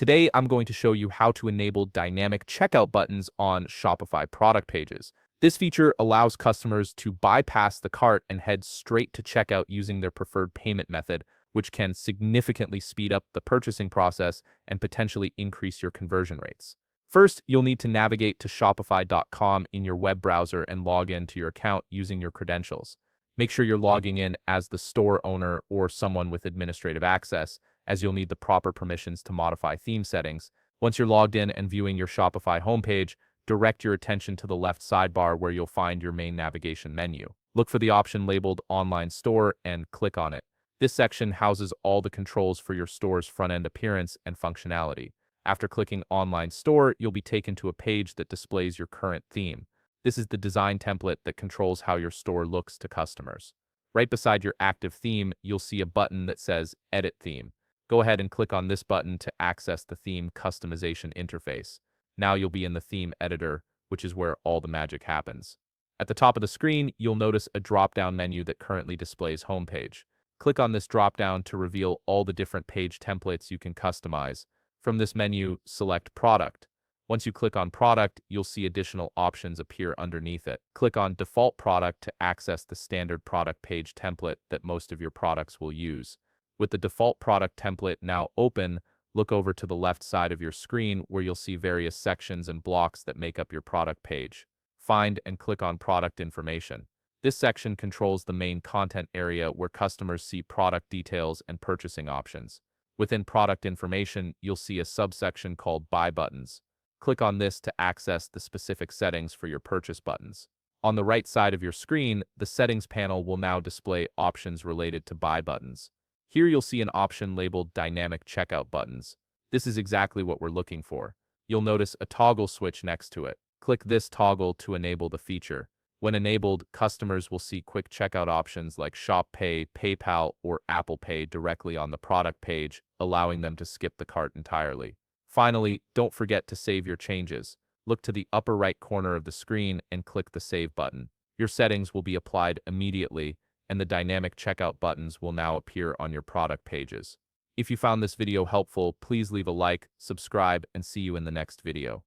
Today, I'm going to show you how to enable dynamic checkout buttons on Shopify product pages. This feature allows customers to bypass the cart and head straight to checkout using their preferred payment method, which can significantly speed up the purchasing process and potentially increase your conversion rates. First, you'll need to navigate to Shopify.com in your web browser and log in to your account using your credentials. Make sure you're logging in as the store owner or someone with administrative access, as you'll need the proper permissions to modify theme settings. Once you're logged in and viewing your Shopify homepage, direct your attention to the left sidebar where you'll find your main navigation menu. Look for the option labeled Online Store and click on it. This section houses all the controls for your store's front-end appearance and functionality. After clicking Online Store, you'll be taken to a page that displays your current theme. This is the design template that controls how your store looks to customers. Right beside your active theme, you'll see a button that says Edit Theme. Go ahead and click on this button to access the theme customization interface. Now you'll be in the theme editor, which is where all the magic happens. At the top of the screen, you'll notice a drop-down menu that currently displays homepage. Click on this drop-down to reveal all the different page templates you can customize. From this menu, select Product. Once you click on Product, you'll see additional options appear underneath it. Click on Default Product to access the standard product page template that most of your products will use. With the default product template now open, look over to the left side of your screen where you'll see various sections and blocks that make up your product page. Find and click on Product Information. This section controls the main content area where customers see product details and purchasing options. Within Product Information, you'll see a subsection called Buy Buttons. Click on this to access the specific settings for your purchase buttons. On the right side of your screen, the Settings panel will now display options related to buy buttons. Here you'll see an option labeled Dynamic Checkout Buttons. This is exactly what we're looking for. You'll notice a toggle switch next to it. Click this toggle to enable the feature. When enabled, customers will see quick checkout options like Shop Pay, PayPal, or Apple Pay directly on the product page, allowing them to skip the cart entirely. Finally, don't forget to save your changes. Look to the upper right corner of the screen and click the Save button. Your settings will be applied immediately, and the dynamic checkout buttons will now appear on your product pages. If you found this video helpful, please leave a like, subscribe, and see you in the next video.